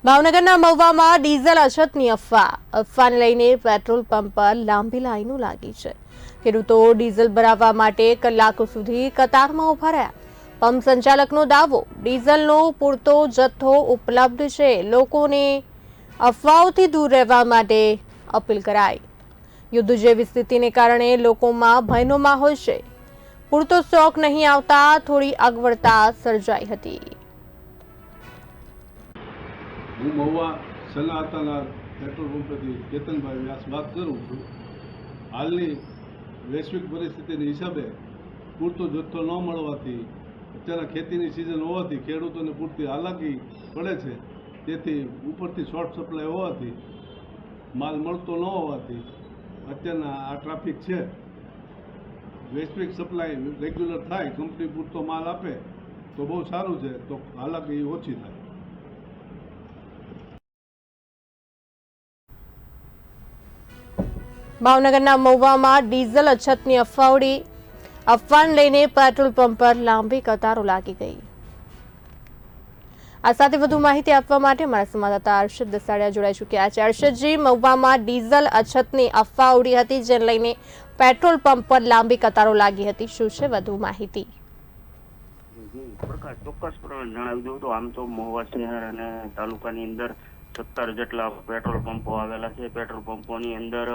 ભાવનગરના મહુવામાં ડીઝલ અછતની અફવાને લઈને પેટ્રોલ પંપ પર લાંબી લાઈનો લાગી છે। ખેડૂતો ડીઝલ ભરાવવા માટે કલાકો સુધી કતારમાં ઉભા રહ્યા। પંપ સંચાલકનો દાવો, ડીઝલનો પૂરતો જથ્થો ઉપલબ્ધ છે। લોકોને અફવાઓથી દૂર રહેવા માટે અપીલ કરાઈ। યુદ્ધ જેવી સ્થિતિને કારણે લોકોમાં ભયનો માહોલ છે। પૂરતો સ્ટોક નહીં આવતા થોડી અગવડતા સર્જાઈ હતી। હું મહુવા સલાહતાના પેટ્રોલ પંપથી કેતનભાઈ વ્યાસ વાત કરું છું। હાલની વૈશ્વિક પરિસ્થિતિના હિસાબે પૂરતો જથ્થો ન મળવાથી, અત્યારે ખેતીની સિઝન હોવાથી ખેડૂતોને પૂરતી હાલાકી પડે છે। તેથી ઉપરથી શોર્ટ સપ્લાય હોવાથી, માલ મળતો ન હોવાથી અત્યારના આ ટ્રાફિક છે। વૈશ્વિક સપ્લાય રેગ્યુલર થાય, કંપની પૂરતો માલ આપે તો બહુ સારું છે, તો હાલાકી ઓછી થાય। ભાવનગરના મહુવામાં ડીઝલ અછતની અફવાને લઈને પેટ્રોલ પંપ પર લાંબી કતારો લાગી ગઈ। આ સાથે વધુ માહિતી આપવા માટે અમારા સંવાદદાતા અર્શદ દસાડિયા જોડાઈ ચૂક્યા છે। અર્શદજી, મહુવામાં ડીઝલ અછતની અફવા ઉડી હતી, જેને લઈને પેટ્રોલ પંપ પર લાંબી કતારો લાગી હતી। શું છે વધુ માહિતી? પ્રકાશ, ચોક્કસપણે જણાવી દઉં તો આમ તો મહુવા શહેર અને તાલુકાની અંદર 17 જેટલા પેટ્રોલ પંપો આવેલા છે। પેટ્રોલ પંપોની અંદર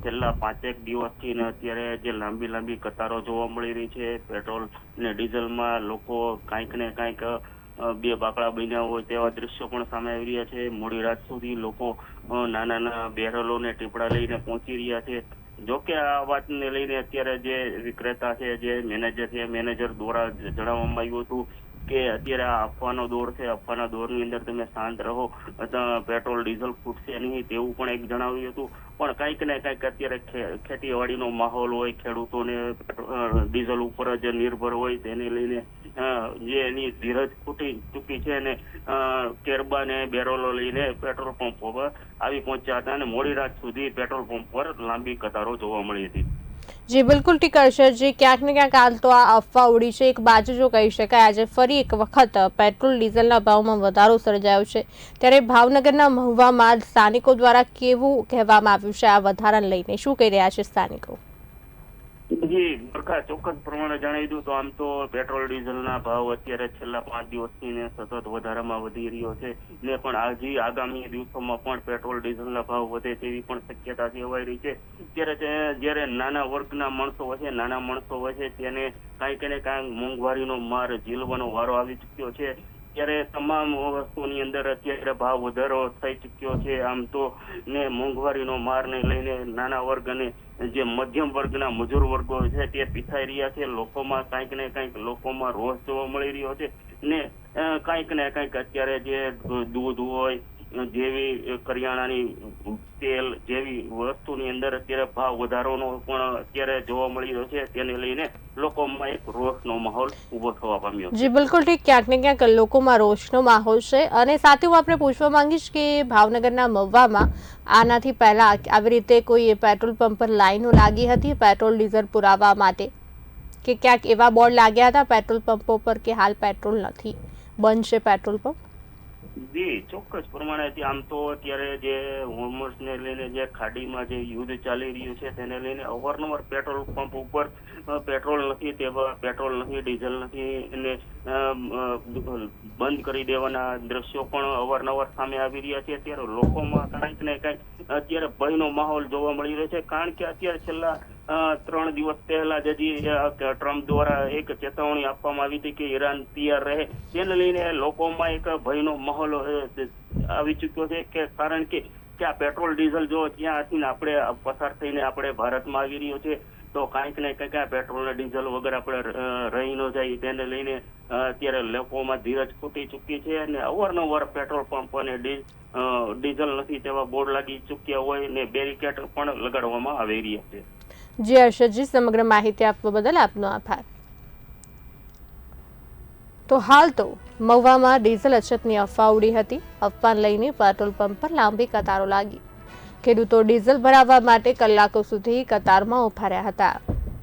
છેલ્લા 5-1 દિવસથી ને અત્યારે જે લાંબી કતારો જોવા મળી રહી છે। પેટ્રોલ ને ડીઝલમાં લોકો કાંઈક ને કાંઈક બે બાકડા બન્યા હોય તેવા દ્રશ્યો પણ સામે આવી રહ્યા છે। મોડી રાત સુધી લોકો નાના બેરલો ને ટીપડા લઈને પહોંચી રહ્યા છે। જોકે આ વાતને લઈને અત્યારે જે વિક્રેતા છે, જે મેનેજર છે, મેનેજર દ્વારા જણાવવામાં આવ્યું હતું કે અત્યારે આ અફવાનો દોર છે, અફવાના દોરની અંદર તમે શાંત રહો, પેટ્રોલ ડીઝલ ખૂટશે નહીં તેવું પણ એક જણાવ્યું હતું। પણ કંઈક ને કંઈક અત્યારે ખેતીવાડીનો માહોલ હોય, ખેડૂતોને ડીઝલ ઉપર જ નિર્ભર હોય, તેને લઈને જે એની ધીરજ ખૂટી ચૂકી છે ને કેરબા ને બેરોલો લઈને પેટ્રોલ પંપો પર આવી પહોંચ્યા હતા અને મોડી રાત સુધી પેટ્રોલ પંપ પર લાંબી કતારો જોવા મળી હતી। જી બિલકુલ ઠીક છે। જે ક્યાંક ને ક્યાંક હાલ તો આ અફવા ઉડી છે। એક બાજુ જો કહી શકાય, આજે ફરી એક વખત પેટ્રોલ ડીઝલના ભાવમાં વધારો સર્જાયો છે, ત્યારે ભાવનગરના મહુવામાં સ્થાનિકો દ્વારા કેવું કહેવામાં આવ્યું છે આ વધારાને લઈને? શું કહી રહ્યા છે સ્થાનિકો? જી પ્રકાશ, ચોક્કસ પ્રમાણે જણાવી દઉં તો આમ તો પેટ્રોલ ડીઝલના ભાવ અત્યારે છેલ્લા 5 દિવસથી ને સતત વધારામાં વધી રહ્યો છે ને પણ આગામી દિવસોમાં પણ પેટ્રોલ ડીઝલના ભાવ વધે તેવી પણ શક્યતા સેવાઈ રહી છે। જ્યારે નાના વર્ગના માણસો હોય છે તેને કાંઈક ને કાંઈક મોંઘવારીનો માર ઝીલવાનો વારો આવી ચૂક્યો છે। ત્યારે તમામ વસ્તુની અંદર અત્યારે ભાવ વધારો થઈ ચૂક્યો છે। આમ તો ને મોંઘવારીનો મારને લઈને નાના વર્ગ અને જે મધ્યમ વર્ગના મજૂર વર્ગો છે તે પીછાઈ રહ્યા છે। લોકોમાં કાંઈક ને કાંઈક રોષ જોવા મળી રહ્યો છે ને કાંઈક ને કાંઈક અત્યારે જે દૂધ હોય, જેવી કરિયાણાની તેલ જેવી વસ્તુની અંદર અત્યારે ભાવ વધારોનો પણ અત્યારે જોવા મળી રહ્યો છે। તેને લઈને લોકોમાં એક રોષનો માહોલ ઉભો થવા પામ્યો છે। જી બિલકુલ ઠીક, ક્યાંક ને ક્યાંક લોકોમાં રોષનો માહોલ છે। અને સાથે હું આપણે પૂછવા માંગીશ કે ભાવનગરના મહુવામાં આનાથી પહેલા આવી રીતે કોઈ પેટ્રોલ પંપ પર લાઈનો લાગી હતી પેટ્રોલ ડીઝલ પુરાવવા માટે, કે ક્યાંક એવા બોર્ડ લાગ્યા હતા પેટ્રોલ પંપો પર કે હાલ પેટ્રોલ નથી, બંધ છે પેટ્રોલ પંપ? જી ચોક્કસ પ્રમાણે આમ તો અત્યારે જે હોર્મોન્સને લઈને જે ખાડીમાં જે યુદ્ધ ચાલી રહ્યું છે તેને લઈને અવારનવાર પેટ્રોલ પંપ ઉપર પેટ્રોલ નથી, ડીઝલ નથી અને બંધ કરી દેવાના દ્રશ્યો પણ અવારનવાર સામે આવી રહ્યા છે। ત્યારે લોકોમાં કાંઈક ને કાંઈક અત્યારે ભયનો માહોલ જોવા મળી રહ્યો છે। કારણ કે અત્યારે છેલ્લા 3 દિવસ પહેલા જ ટ્રમ્પ દ્વારા એક ચેતવણી આપવામાં આવી હતી કે ઈરાન તૈયાર રહે, તેને લઈને લોકોમાં એક ભયનો માહોલ આવી ચૂક્યો છે। કે કારણ કે આ પેટ્રોલ ડીઝલ જો ત્યાંથી આપણે પસાર થઈને આપણે ભારતમાં આવી રહ્યો છે તો કાંઈક ને કંઈક આ પેટ્રોલ અને ડીઝલ વગર આપણે રહી ન જાય, તેને લઈને અત્યારે લોકોમાં ધીરજ ખૂટી ચૂકી છે અને અવારનવાર પેટ્રોલ પંપ અને ડીઝલ નથી તેવા બોર્ડ લાગી ચૂક્યા હોય ને બેરિકેડ પણ લગાડવામાં આવી રહ્યા છે। જી હર્ષદજી, સમગ્ર માહિતી આપવા બદલ આપનો આભાર। તો હાલ તો મહુવામાં ડીઝલ અછતની અફવા ઉડી હતી। અફવાને લઈને પેટ્રોલ પંપ પર લાંબી કતારો લાગી। ખેડૂતો ડીઝલ ભરાવવા માટે કલાકો સુધી કતારમાં ઉભા રહ્યા હતા।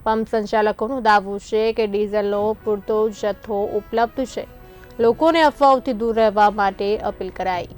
પંપ સંચાલકોનું દાવું છે કે ડીઝલનો પૂરતો જથ્થો ઉપલબ્ધ છે। લોકોને અફવાઓથી દૂર રહેવા માટે અપીલ કરાઈ।